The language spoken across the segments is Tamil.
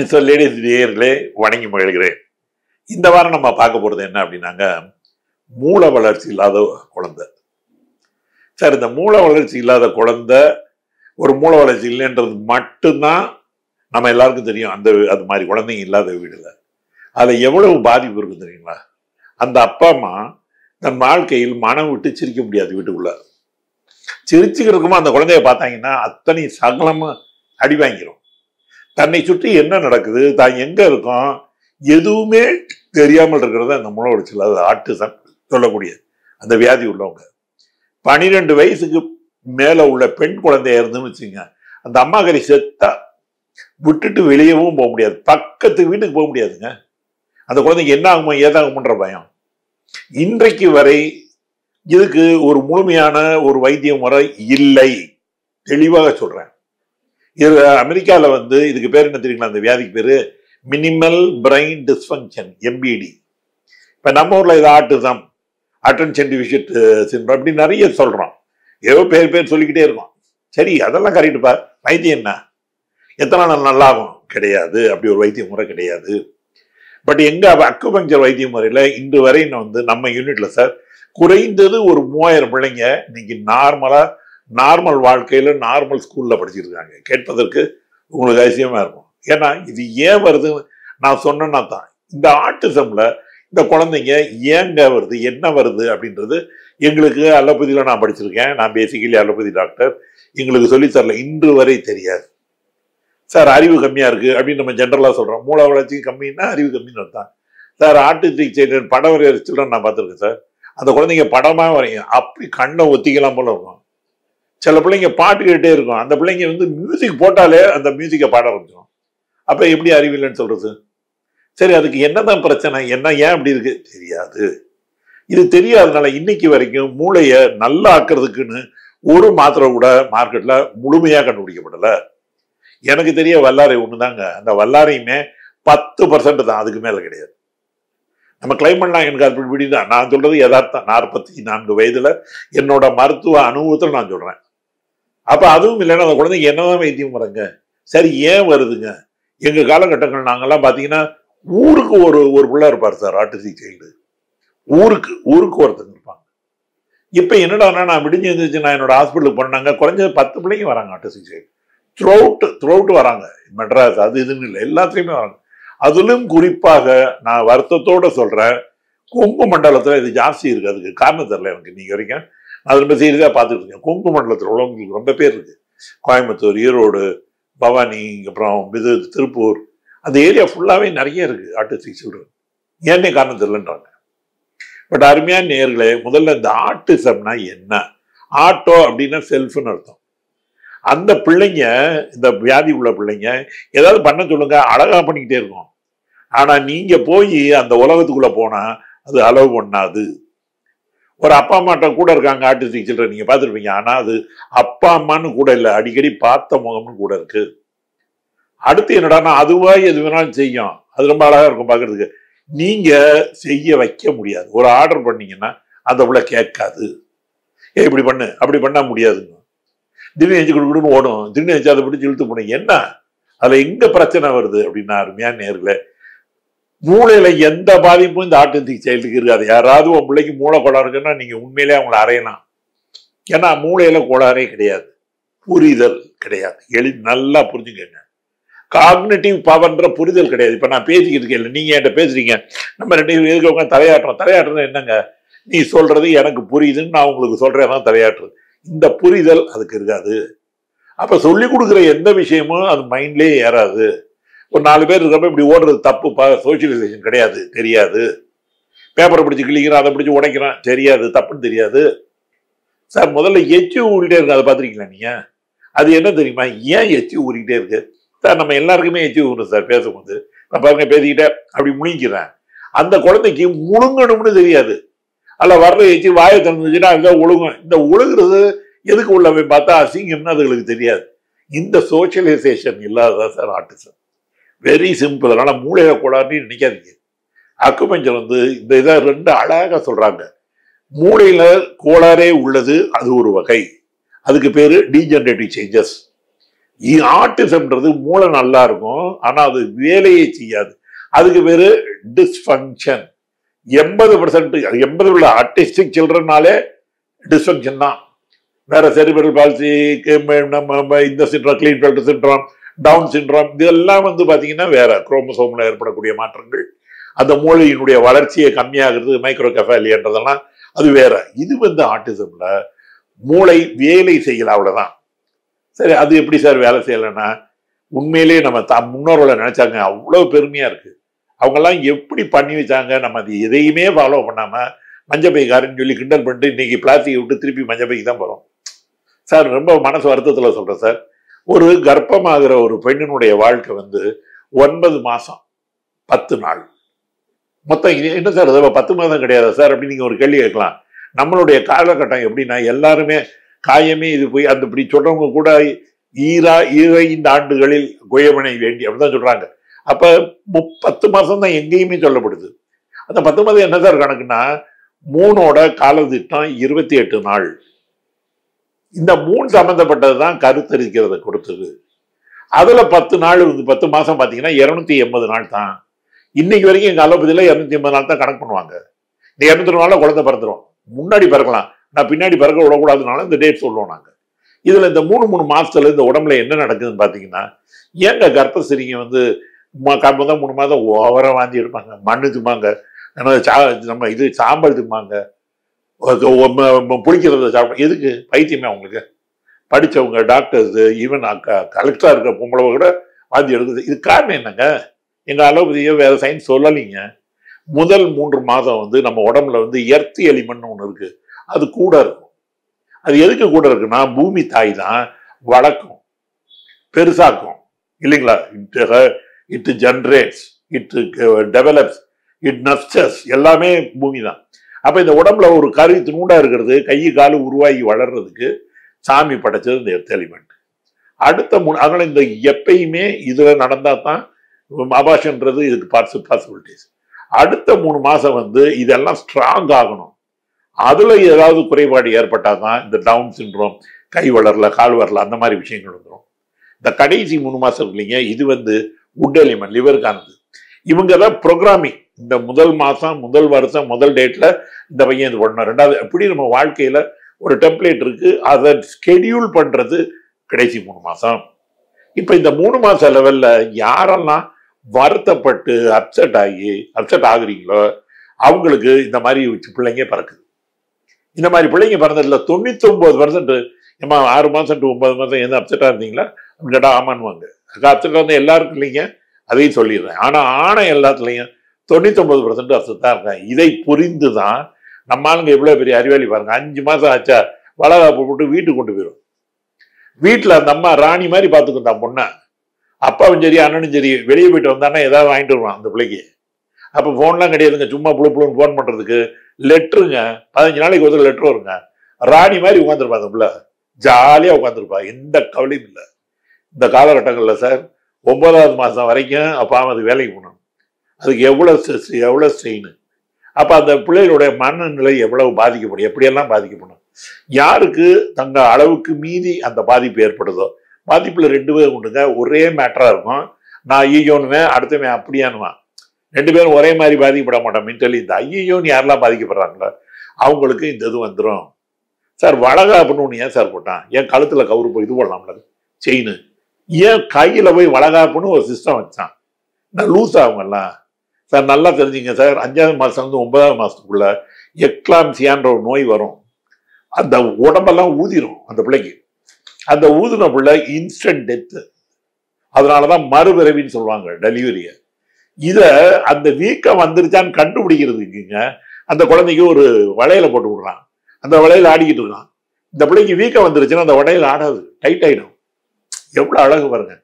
மிஸ்டர் லேடிஸ் நேயர்களே, வணங்கி மகிழ்கிறேன். இந்த வாரம் நம்ம பார்க்க போறது என்ன அப்படின்னாங்க, மூளை வளர்ச்சி இல்லாத குழந்தை. சார், இந்த மூளை வளர்ச்சி இல்லாத குழந்தை ஒரு மூளை வளர்ச்சி இல்லைன்றது மட்டும்தான் நம்ம எல்லாருக்கும் தெரியும். அது மாதிரி குழந்தைங்க இல்லாத வீடுல அதுல எவ்வளவு பாதிப்பு இருக்கு தெரியுங்களா? அந்த அப்பா அம்மா தன் வாழ்க்கையில் மனம் விட்டு சிரிக்க முடியாது. வீட்டுக்குள்ள சிரிச்சுக்கிட்டு இருக்குமோ அந்த குழந்தைய பார்த்தாங்கன்னா அத்தனை சகலமும் அடி வாங்கிடும். தன்னை சுற்றி என்ன நடக்குது, தான் எங்க இருக்கோம், எதுவுமே தெரியாமல் இருக்கிறது அந்த மூளை வளர்ச்சியில் அது ஆட்டிசம் சொல்லக்கூடிய அந்த வியாதி உள்ளவங்க. 12 வயசுக்கு மேல உள்ள பெண் குழந்தையா இருந்துன்னு வச்சுங்க, அந்த அம்மா கறி செத்தா விட்டுட்டு வெளியவும் போக முடியாது, பக்கத்து வீட்டுக்கு போக முடியாதுங்க. அந்த குழந்தைக்கு என்ன ஆகுமோ ஏதாகுமோன்ற பயம். இன்றைக்கு வரை இதுக்கு ஒரு முழுமையான ஒரு வைத்திய முறை இல்லை. தெளிவாக சொல்றேன். இது அமெரிக்காவில் இதுக்கு பேர் என்ன தெரியுங்களா? அந்த வியாதிக்கு பேரு மினிமல் பிரெயின் டிஸ்ஃபங்க்ஷன், MBD. இப்ப நம்ம ஊர்ல இது ஆட்டிசம், அட்டென்ஷன் டிஃபிஷியன்ட் சிண்ட்ரோம் அப்படி நிறைய சொல்றோம். ஏதோ பேர் சொல்லிக்கிட்டே இருக்கோம். சரி, அதெல்லாம் கரெக்டுப்பா. வைத்தியம் என்ன? எத்தனை நாள் நல்லா ஆகும்? கிடையாது. அப்படி ஒரு வைத்திய முறை கிடையாது. பட் எங்க அக்குபஞ்சர் வைத்திய முறையில இன்று வரை நம்ம யூனிட்ல சார் குறைந்தது ஒரு 3000 பிள்ளைங்க இன்னைக்கு நார்மல் வாழ்க்கையில நார்மல் ஸ்கூல்ல படிச்சிருக்காங்க. கேட்பதற்கு உங்களுக்கு அதிசயமா இருக்கும். ஏன்னா இது ஏன் வருதுன்னு நான் சொன்னேன்னா தான், இந்த ஆட்டிசம்ல இந்த குழந்தைங்க ஏங்க வருது, என்ன வருது அப்படின்றது எங்களுக்கு அலோபதியில நான் படிச்சிருக்கேன். நான் பேசிக்கலி அலோபதி டாக்டர். எங்களுக்கு சொல்லித்தரல, இன்று வரை தெரியாது. சார், அறிவு கம்மியா இருக்கு அப்படின்னு நம்ம ஜென்ரலா சொல்றோம். மூளை வளர்ச்சி கம்மின்னா அறிவு கம்மின்னு அர்த்தம். சார், ஆர்டிஸ்டிக் சைல்ட்ரன் படம் வரைகிற சில்ட்ரன் நான் பார்த்துருக்கேன் சார். அந்த குழந்தைங்க படமா வரையும், அப்படி கண்ணை ஒத்திக்கலாம் போல இருக்கும். சில பிள்ளைங்க பாட்டு கேட்டே இருக்கும். அந்த பிள்ளைங்க மியூசிக் போட்டாலே அந்த மியூசிக்கை பாட ஆரம்பிச்சிடும். அப்ப எப்படி அறிவில்லைன்னு சொல்றது? சரி, அதுக்கு என்னதான் பிரச்சனை, ஏன் அப்படி இருக்கு தெரியாது. இது தெரியாதனால இன்னைக்கு வரைக்கும் மூளையை நல்லா ஆக்குறதுக்குன்னு ஒரு மாத்திரை கூட மார்க்கெட்ல முழுமையா கண்டுபிடிக்கப்படல. எனக்கு தெரிய வல்லாரை ஒண்ணுதாங்க. அந்த வல்லாரையுமே 10% தான், அதுக்கு மேல கிடையாது. நம்ம கிளைம் பண்ணலாம், எனக்கு அப்படி தான். நான் சொல்றது யதார்த்தம். 44 வயதுல என்னோட மருத்துவ அனுபவத்தில் நான் சொல்றேன். அப்ப அதுவும் இல்லைன்னா அந்த குழந்தைங்க என்னதான் வைத்தியம் வரங்க. சரி, ஏன் வருதுங்க? எங்க காலகட்டங்கள் நாங்கெல்லாம் பாத்தீங்கன்னா ஊருக்கு ஒரு பிள்ளை இருப்பார் சார், ஆட்டிஸ்டிக் சைல்டு. ஊருக்கு ஒருத்தங்க இருப்பாங்க. இப்ப என்னடா, நான் விடிஞ்சு இருந்துச்சு, நான் என்னோட ஹாஸ்பிட்டலுக்கு போனாங்க, குறைஞ்சது 10 பிள்ளைங்க வராங்க ஆட்டிஸ்டிக் சைல்டு. த்ரூஅவுட் வராங்க. மெட்ராஸ் அது இதுன்னு இல்லை, எல்லாத்துலயுமே வராங்க. அதிலும் குறிப்பாக நான் வருத்தத்தோட சொல்றேன், கொங்கு மண்டலத்துல இது ஜாஸ்தி இருக்கு. அதுக்கு காரணம் தெரியல எனக்கு நீங்க வரைக்கும். நான் ரொம்ப சீரியஸா பார்த்துட்டு இருக்கேன். கொங்கு மண்டலத்தில் உள்ளவங்களுக்கு ரொம்ப பேர் இருக்கு. கோயம்புத்தூர், ஈரோடு, பவானி, அப்புறம் திருப்பூர், அந்த ஏரியா ஃபுல்லாவே நிறைய இருக்கு ஆட்டிஸ்டிக் சில்ட்ரன். ஏன்னே காரணம் தெரியலன்றாங்க. பட் அருமையான நேயர்களே, முதல்ல இந்த ஆட்டிசம்னா என்ன? ஆட்டோ அப்படின்னா செல்ஃப்னு அர்த்தம். அந்த பிள்ளைங்க, இந்த வியாதி உள்ள பிள்ளைங்க ஏதாவது பண்ண சொல்லுங்க, அழகா பண்ணிக்கிட்டே இருக்கும். ஆனா நீங்க போய் அந்த உலகத்துக்குள்ள போனா அது அளவு பண்ணாது. ஒரு அப்பா அம்மாட்ட கூட இருக்காங்க ஆட்டிஸ்டிக் சில்ட்ரன், நீங்க பார்த்துருப்பீங்க. ஆனா அது அப்பா அம்மான்னு கூட இல்லை, அடிக்கடி பார்த்த முகம்னு கூட இருக்கு. அடுத்து என்னடா, அதுவா எது வேணாலும் செய்யும், அது ரொம்ப அழகா இருக்கும் பார்க்கறதுக்கு. நீங்க செய்ய வைக்க முடியாது. ஒரு ஆர்டர் பண்ணீங்கன்னா அந்த பிள்ளை கேட்காது. இப்படி பண்ணு, அப்படி பண்ணா முடியாதுங்க. திடீர்னு எஞ்சி கொடுக்கணும்னு ஓடும், திடீர்னு எஞ்சி அதை பிடிச்சி இழுத்து போனீங்க. என்ன அதுல எங்க பிரச்சனை வருது அப்படின்னா, அருமையான நேயர்களே, மூளையில எந்த பாதிப்பும் இந்த ஆட்டிஸ்டிக் சைல்டுக்கு இருக்காது. யாராவது உன் பிள்ளைக்கு மூளை கோளாறு இருக்குன்னா நீங்க உண்மையிலே அவங்களை அறையலாம். ஏன்னா மூளையில கோளாறே கிடையாது, புரிதல் கிடையாது. நல்லா புரிஞ்சுக்கங்க. காக்னிட்டிவ் பவர்ன்ற புரிதல் கிடையாது. இப்ப நான் பேசிக்கிட்டு இருக்கேன், நீங்க என்கிட்ட பேசுறீங்க, நம்ம 2 பேரும் எதுக்கு உட்காந்து தலையாட்டுறது என்னங்க? நீ சொல்றது எனக்கு புரியுதுன்னு நான் உங்களுக்கு சொல்றேன், தலையாட்டுறது. இந்த புரிதல் அதுக்கு இருக்காது. அப்ப சொல்லி கொடுக்குற எந்த விஷயமும் அது மைண்ட்லயே ஏறாது. ஒரு 4 பேர் இருக்கிறப்ப இப்படி ஓடுறது தப்புப்பா, சோசியலைசேஷன் கிடையாது, தெரியாது. பேப்பரை பிடிச்சி கிழிக்கிறான், அதை பிடிச்சி உடைக்கிறான், தெரியாது, தப்புன்னு தெரியாது. சார், முதல்ல எச்சி ஊறிட்டே இருக்கு, அதை பார்த்துருக்கீங்களா நீங்க? அது என்ன தெரியுமா? ஏன் எச்சி ஊறிக்கிட்டே இருக்கு? சார், நம்ம எல்லாருக்குமே எச்சி ஊறும் சார். பேசும்போது நான் பாருங்க பேசிக்கிட்டே அப்படி முழுங்கிறேன். அந்த குழந்தைக்கு முழுங்கணும்னு தெரியாது. அல்ல வரல எச்சி வாயை திறந்துச்சுன்னா அதுதான் ஒழுங்கும். இந்த ஒழுங்குறது எதுக்கு உள்ளவே பார்த்தா அசிங்கம்னு அதுகளுக்கு தெரியாது. இந்த சோசியலைசேஷன் இல்லாததான் சார் ஆட்டிசம். Very simple. அதனால மூளையில கோளாறுன்னு நினைக்காதீங்க. அக்குபஞ்சர் இந்த இதை 2 அழகா சொல்றாங்க. மூளையில கோளாறே உள்ளது, அது ஒரு வகை. அதுக்கு பேரு டீஜெனரேட்டிவ் சேஞ்சஸ். ஆட்டிசம்ன்றது மூளை நல்லா இருக்கும், ஆனா அது வேலையை செய்யாது. அதுக்கு பேரு டிஸ்பங்க்ஷன். 80% 80 உள்ள ஆர்டிஸ்டிக் சில்ட்ரன்னாலே டிஸ்பங்க்ஷன் தான். வேற செரிபிரல் பால்சி, இந்த சிண்ட்ரோம், கிளீன்ஃபெல்டர் சிண்ட்ரோம், டவுன் சிண்ட்ரோம், இதெல்லாம் பாத்தீங்கன்னா வேற குரோமோசோம்ல ஏற்படக்கூடிய மாற்றங்கள், அந்த மூளையினுடைய வளர்ச்சியை கம்மியாகிறது, மைக்ரோகெஃபாலியன்றதெல்லாம் அது வேற. இது ஆட்டிசம்ல மூளை வேலை செய்யல, அவ்வளவுதான். சரி, அது எப்படி சார் வேலை செய்யலைன்னா, உண்மையிலேயே நம்ம முன்னோர்களை நினைச்சாங்க, அவ்வளவு பெருமையா இருக்கு. அவங்கெல்லாம் எப்படி பண்ணி வச்சாங்க, நம்ம அது எதையுமே ஃபாலோ பண்ணாம மஞ்சப்பைக்காரன்னு சொல்லி கிண்டல் பண்ணிட்டு இன்னைக்கு பிளாஸ்டிக்கை விட்டு திருப்பி மஞ்சப்பைக்கு தான் போறோம் சார். ரொம்ப மனசு வருத்தத்துல சொல்றேன் சார். ஒரு கர்ப்பமாகிற ஒரு பெண்ணினுடைய வாழ்க்கை 9 மாசம் 10 நாள் மொத்தம். என்ன சார் 10 மாதம் கிடையாது சார் அப்படின்னு நீங்க ஒரு கேள்வி கேட்கலாம். நம்மளுடைய காலகட்டம் எப்படின்னா, எல்லாருமே காயமே இது போய் அந்த இப்படி சொல்றவங்க கூட 25 ஆண்டுகளில் குயவனை வேண்டி அப்படிதான் சொல்றாங்க. அப்ப 10 மாசம் தான் எங்கேயுமே சொல்லப்படுது. அந்த 10 மாதம் என்ன சார் கணக்குன்னா, 3ஓட காலத்திட்டம் 28 நாள். இந்த 3 சம்பந்தப்பட்டதுதான் கருத்தரிக்கிறத கொடுத்தது. அதுல 10 நாள் 10 மாசம் பாத்தீங்கன்னா 280 நாள் தான். இன்னைக்கு வரைக்கும் எங்க அலோபதியில 280 நாள் தான் கணக்கு பண்ணுவாங்க. இந்த 200 நாள்ல குழந்தை பிறந்துரும். முன்னாடி பிறக்கலாம், நான் பின்னாடி பிறக்க விடக்கூடாதுனால இந்த டேட் சொல்லுவோம் நாங்க. இதுல இந்த 3 மாசத்துல இந்த உடம்புல என்ன நடக்குதுன்னு பாத்தீங்கன்னா, ஏங்க கர்ப்பசிரிங்க 3 மாதம் ஓவரா வாந்தி எடுப்பாங்க, மண்ணு திம்பாங்க, நம்ம இது சாம்பல் திம்பாங்க, புளிக்கிறத சாப்பிட. எதுக்கு? பைத்தியமே அவங்களுக்கு. படிச்சவங்க, டாக்டர்ஸ், ஈவன் கலெக்டரா இருக்கிற பொம்பளை கூட வாந்தி எடுக்குது. இது காரணம் என்னங்க? எங்க அலோபதியோ வேற சயின்ஸ் சொல்லலைங்க. முதல் 3 மாதம் நம்ம உடம்புல எர்த் எலிமெண்ட் ஒண்ணு இருக்கு, அது கூட இருக்கும். அது எதுக்கு கூட இருக்குன்னா, பூமி தாய் தான் வளர்க்கும், பெருசாக்கும், இல்லைங்களா? It generates, it develops, it nurtures, எல்லாமே பூமி தான். அப்ப இந்த உடம்புல ஒரு கரு நூண்டா இருக்கிறது, கை காலு உருவாகி வளர்றதுக்கு சாமி படைச்சது இந்த எர்த் எலிமெண்ட். அதனால இந்த எப்பயுமே இதுல நடந்தா தான் அபாஷன்றது இதுக்கு பாசிபிலிட்டிஸ். அடுத்த 3 மாசம் இதெல்லாம் ஸ்ட்ராங் ஆகணும். அதுல ஏதாவது குறைபாடு ஏற்பட்டாதான் இந்த டவுன் சிண்ட்ரோம், கை வளரல, கால் வரல, அந்த மாதிரி விஷயங்கள் வந்துடும். இந்த கடைசி 3 மாசம் இல்லைங்க, இது வுட் எலிமெண்ட், லிவருக்கானது. இவங்க தான் ப்ரோக்ராமிங். இந்த முதல் மாசம், முதல் வருஷம், முதல் டேட்ல இந்த பையன் இது பண்ணணும், ரெண்டாவது, எப்படி நம்ம வாழ்க்கையில ஒரு டெம்ப்ளேட் இருக்கு, அதை ஸ்கெடியூல் பண்றது கடைசி 3 மாசம். இப்ப இந்த 3 மாச லெவல்ல யாரெல்லாம் வருத்தப்பட்டு அப்செட் ஆகுறீங்களோ அவங்களுக்கு இந்த மாதிரி பிள்ளைங்க பிறக்குது. இந்த மாதிரி பிள்ளைங்க பிறந்ததுல 99% 6 மாசம் டு 9 மாசம் எந்த அப்செட்டா இருந்தீங்களா அப்படின்னு கேட்டா ஆமான்னுவாங்க. அப்செட் எல்லாருக்கும் இல்லைங்க, அதையும் சொல்லிடுறேன். ஆனா ஆணை எல்லாத்துலயும் 99% அப்செட் தான் இருக்காங்க. இதை புரிந்துதான் நம்ம ஆளுங்க எவ்வளவு பெரிய அறிவாளி பாருங்க. 5 மாசம் ஆச்சா வளகாப்பு போட்டு வீட்டுக்கு கொண்டு போயிடும். வீட்டுல அந்த அம்மா ராணி மாதிரி பாத்துக்கும் தான் பொண்ண. அப்பாவும் சரி அண்ணனும் சரி வெளியே போயிட்டு வந்தானா ஏதாவது வாங்கிட்டு வருவான் அந்த பிள்ளைக்கு. அப்ப போன்லாம் கிடையாதுங்க, சும்மா புழுன்னு போன் பண்றதுக்கு லெட்டருங்க. 15 நாளைக்கு ஒரு லெட்டர் வருங்க. ராணி மாதிரி உட்காந்துருப்பா அந்த பிள்ளை, ஜாலியா உட்காந்துருப்பா, எந்த கவலையும் இல்லை. இந்த காலகட்டங்கள்ல சார் 9வது மாசம் வரைக்கும் அப்பா அது வேலைக்கு போகணும். அதுக்கு எவ்வளவு ஸ்ட்ரெஸ், எவ்வளவு ஸ்ட்ரெயின். அப்ப அந்த பிள்ளைகளுடைய மனநிலை எவ்வளவு பாதிக்கப்படும், எப்படியெல்லாம் பாதிக்கப்படும். யாருக்கு தங்க அளவுக்கு மீறி அந்த பாதிப்பு ஏற்படுதோ, பாதிப்புல 2 பேர் உண்டுங்க. ஒரே மேட்டரா இருக்கும், நான் ஐயோன்னுவேன், அடுத்தவன் அப்படியானுவான். 2 பேரும் ஒரே மாதிரி பாதிக்கப்பட மாட்டோம் மென்டலி. இந்த ஐயோன்னு யாரெல்லாம் பாதிக்கப்படுறாங்களோ அவங்களுக்கு இந்த இது வந்துடும். சார் வளகாப்புன்னு ஒன்று ஏன் சார் போட்டான்? ஏன் கழுத்துல கவுரு போய் இது போடலாம்ல செயின்? ஏன் கையில போய் வளகாப்புன்னு ஒரு சிஸ்டம் வச்சான்? லூஸ் ஆகுங்கல்லாம் சார். நல்லா தெரிஞ்சுங்க சார், 5வது மாசம் 9வது மாசத்துக்குள்ள எக்லாம்சியான்ற ஒரு நோய் வரும். அந்த உடம்பெல்லாம் ஊதிரும் அந்த பிள்ளைக்கு. அந்த ஊதின பிள்ளை இன்ஸ்டன்ட் டெத்து. அதனாலதான் மறுபிறவின்னு சொல்லுவாங்க டெலிவரிய. இத அந்த வீக்கம் வந்துருச்சான்னு கண்டுபிடிக்கிறதுக்குங்க அந்த குழந்தைக்கு ஒரு வளையல போட்டு விடுறான். அந்த வளையல ஆடிக்கிட்டு இருக்கான். இந்த பிள்ளைக்கு வீக்கம் வந்துருச்சுன்னா அந்த வளையல் ஆடாது, டைட் ஆயிடும். எவ்வளவு அழகு பாருங்க.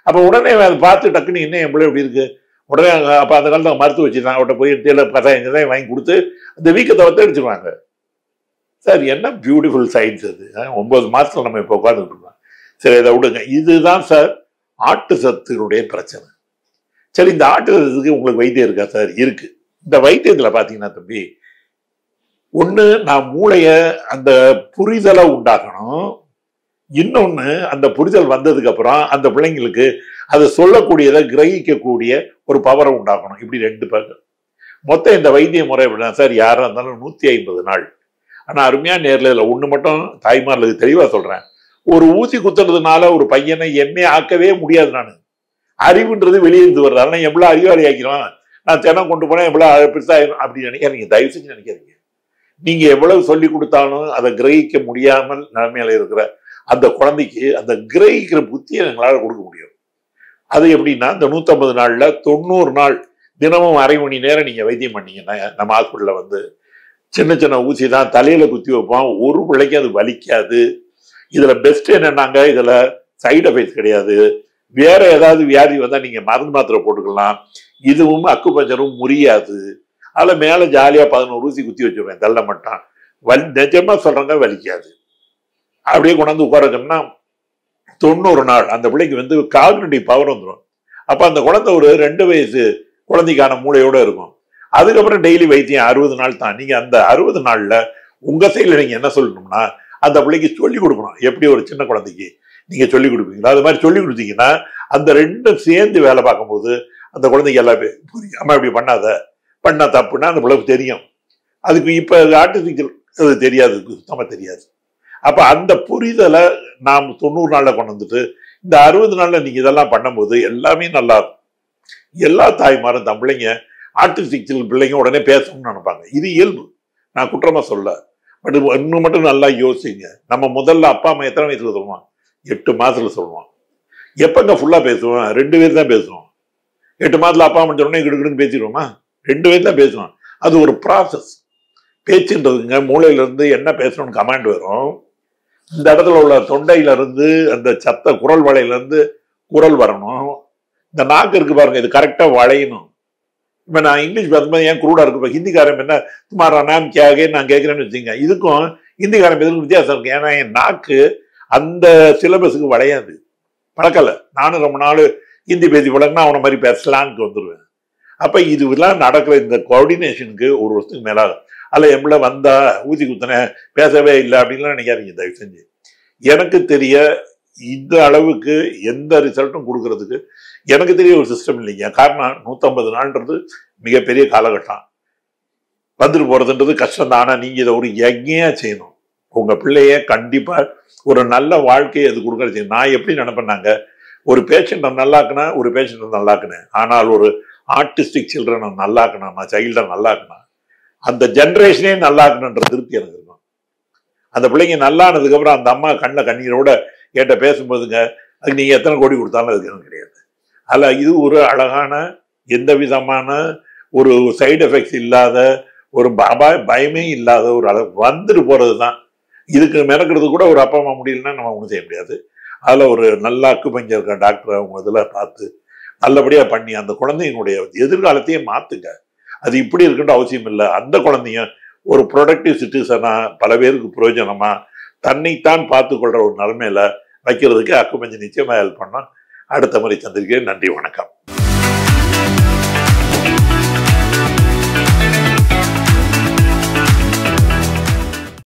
அப்ப உடனே அதை பார்த்து டக்குன்னு என்ன என் பிள்ளை எப்படி இருக்கு உடனே அப்ப அந்த காலத்துல மருத்துவ வச்சுருந்தாங்க, அவட்ட போய் கசாயம் வாங்கி கொடுத்து அந்த வீக்கத்தை அடிச்சிருவாங்க. சார் என்ன பியூட்டிஃபுல் சயின்ஸ் அது. 9 மாசத்துல நம்ம இப்ப உட்காந்துட்டு இருக்கோம். சரி, இதை விடுங்க. இதுதான் சார் ஆட்டுசத்தினுடைய பிரச்சனை. சரி, இந்த ஆட்டுசத்துக்கு உங்களுக்கு வைத்தியம் இருக்கா சார்? இருக்கு. இந்த வைத்தியத்துல பாத்தீங்கன்னா தம்பி, ஒண்ணு நான் மூளைய அந்த புரிதலை உண்டாக்கணும், இன்னொன்னு அந்த புரிதல் வந்ததுக்கு அப்புறம் அந்த பிள்ளைங்களுக்கு அதை சொல்லக்கூடியதை கிரகிக்கக்கூடிய ஒரு பவரை உண்டாக்கணும். இப்படி 2 பேர் மொத்தம் இந்த வைத்திய முறை எப்படின்னா சார், யாரா இருந்தாலும் 150 நாள். ஆனா அருமையா நேர்ல இல்லை ஒண்ணு மட்டும் தாய்மார்களுக்கு தெளிவா சொல்றேன், ஒரு ஊசி குத்துறதுனால ஒரு பையனை எம்ஏ ஆக்கவே முடியாது. நான் அறிவுன்றது வெளியிருந்து வருது. அதனால எவ்வளவு அறிவாளி ஆக்கிறோம், நான் தினம் கொண்டு போனேன் எவ்வளவு பெருசா அப்படி நினைக்காதீங்க, தயவு செஞ்சு நினைக்காதீங்க. நீங்க எவ்வளவு சொல்லி கொடுத்தாலும் அதை கிரகிக்க முடியாமல் நிலைமையில இருக்கிற அந்த குழந்தைக்கு அந்த கிரகிக்கிற புத்தியை எங்களால கொடுக்க முடியும். அது எப்படின்னா, இந்த 150 நாள்ல 90 நாள் தினமும் அரை மணி நேரம் நீங்க வைத்தியம் பண்ணீங்கன்னா, நம்ம ஹாஸ்பிட்டல்ல வந்து சின்ன சின்ன ஊசி தான் தலையில குத்தி வைப்போம், ஒரு பிள்ளைக்கு அது வலிக்காது. இதுல பெஸ்ட் என்னன்னாங்க, இதுல சைடு எஃபெக்ட்ஸ் கிடையாது. வேற ஏதாவது வியாதி வந்தா நீங்க மருந்து மாத்திரை போட்டுக்கலாம். இதுவும் அக்குபஞ்சரும் முறியாது. அதுல மேல ஜாலியா 11 ஊசி குத்தி வச்சிருவேன் தள்ள மாட்டான். நிஜமா சொல்றாங்க, வலிக்காது. அப்படியே கொண்டாந்து உட்கார வச்சோம்னா 90 நாள் அந்த பிள்ளைக்கு வந்து காக்னிட்டிவ் பவர் வந்துடும். அப்ப அந்த குழந்தை ஒரு 2 வயசு குழந்தைக்கான மூளையோட இருக்கும். அதுக்கப்புறம் டெய்லி வைத்தியம் 60 நாள் தான். நீங்க அந்த 60 நாள்ல உங்க சைட்ல நீங்க என்ன சொல்லணும்னா, அந்த பிள்ளைக்கு சொல்லிக் கொடுக்கணும். எப்படி ஒரு சின்ன குழந்தைக்கு நீங்க சொல்லிக் கொடுப்பீங்களா, அது மாதிரி சொல்லிக் கொடுத்தீங்கன்னா அந்த 2 சேர்ந்து வேலை பார்க்கும்போது அந்த குழந்தைக்கு எல்லாமே புரியும். அம்மா இப்படி பண்ணா தப்புன்னா அந்த பிள்ளைக்கு தெரியும். அதுக்கு இப்ப ஆர்டிபிஷியல் அது தெரியாது, சுத்தமா தெரியாது. அப்ப அந்த புரிதலை நாம் 90 நாள்ல கொண்டு வந்துட்டு இந்த 60 நாள்ல நீங்க இதெல்லாம் பண்ணும்போது எல்லாமே நல்லா இருக்கும். எல்லா தாய்மாரும் தம் பிள்ளைங்க ஆர்டிபிஷியல் பிள்ளைங்க உடனே பேசணும்னு நினைப்பாங்க. இது இயல்பு, நான் குற்றமா சொல்ல. பட் இன்னும் மட்டும் நல்லா யோசிங்க. நம்ம முதல்ல அப்பா அம்மா எத்தனை வயசுல சொல்லுவான்? 8 மாசத்துல சொல்லுவான். எப்பங்க ஃபுல்லா பேசுவோம்? 2 வயசு தான் பேசுவோம். 8 மாசத்துல அப்பா அம்மா சொன்னே கிடுக்கிடுன்னு பேசிடுவோமா? 2 வயசு தான் பேசுவோம். அது ஒரு ப்ராசஸ். பேச்சுன்றதுங்க மூளையில இருந்து என்ன பேசணும்னு கமாண்ட் வரும். இந்த இடத்துல உள்ள தொண்டையில இருந்து அந்த சத்த குரல் வளையில இருந்து குரல் வரணும். இந்த நாக்கு இருக்கு பாருங்க, இது கரெக்டா வளையணும். இப்ப நான் இங்கிலீஷ் பேசும்போது ஏன் குரூடா இருக்கு, ஹிந்திக்காரன் என்ன துமாரா நாம் கேகே நான் கேட்கிறேன்னு வச்சுங்க, இதுக்கும் ஹிந்திக்காரன் பேசுறதுக்கு வித்தியாசம் இருக்கு. ஏன்னா என் நாக்கு அந்த சிலபஸுக்கு வளையாது, பழக்கல. நானும் ரொம்ப நாள் ஹிந்தி பேசி பழகினா அவனை மாதிரி பேசலான்னு வந்துடுவேன். அப்ப இதுலாம் நடக்கிற இந்த கோஆர்டினேஷனுக்கு 1 வருஷத்துக்கு மேலாகும். அல்ல எம்ல வந்தா ஊசி குத்தனை பேசவே இல்லை அப்படின்லாம் நினைக்காதீங்க தயவு செஞ்சு. எனக்கு தெரிய இந்த அளவுக்கு எந்த ரிசல்ட்டும் கொடுக்கறதுக்கு எனக்கு தெரிய ஒரு சிஸ்டம் இல்லைங்க. காரணம் 150 நாள்ன்றது மிகப்பெரிய காலகட்டம். வந்துட்டு போறதுன்றது கஷ்டம் தான். ஆனா நீங்க இதை ஒரு யஜ்ஞையா செய்யணும். உங்க பிள்ளைய கண்டிப்பா ஒரு நல்ல வாழ்க்கையை அது கொடுக்கறது செய்யணும். நான் எப்படி நினைப்பேன்னாங்க, ஒரு பேஷண்ட்டை நல்லாக்குனா ஒரு பேஷண்ட்டை நல்லாக்குனேன், ஆனால் ஒரு ஆர்டிஸ்டிக் சில்ட்ரனை நல்லாக்கணும், நான் சைல்டை நல்லாக்கணும், அந்த ஜென்ரேஷனே நல்லாக்கணுன்ற திருப்தி எனக்கு இருக்கும். அந்த பிள்ளைங்க நல்லானதுக்கு அப்புறம் அந்த அம்மா கண்ணில் கண்ணீரோட கேட்ட பேசும்போதுங்க, அதுக்கு நீங்க எத்தனை கோடி கொடுத்தாலும் அதுக்கு எனக்கு கிடையாது. அல்ல, இது ஒரு அழகான எந்த விதமான ஒரு சைடு எஃபெக்ட்ஸ் இல்லாத ஒரு பயமே இல்லாத ஒரு அளவு வந்துட்டு போறது தான். இதுக்கு மெனக்கிறது கூட ஒரு அப்பா அம்மா முடியலன்னா நம்ம ஒன்றும் செய்ய முடியாது. அதுல ஒரு நல்ல அக்குபஞ்சர் இருக்க டாக்டரை அவங்க இதில் பார்த்து நல்லபடியா பண்ணி அந்த குழந்தைங்களுடைய எதிர்காலத்தையே மாத்துங்க. அது இப்படி இருக்குன்ற அவசியம் இல்லை. அந்த குழந்தைங்க ஒரு ப்ரொடக்டிவ் சிட்டிசனா பல பேருக்கு பிரயோஜனமா தன்னைத்தான் பார்த்து கொள்ற ஒரு நிலைமையில வைக்கிறதுக்கு அக்குபஞ்சர் நிச்சயமா ஹெல்ப் பண்ணா. அடுத்த முறை சந்திருக்கேன். நன்றி, வணக்கம்.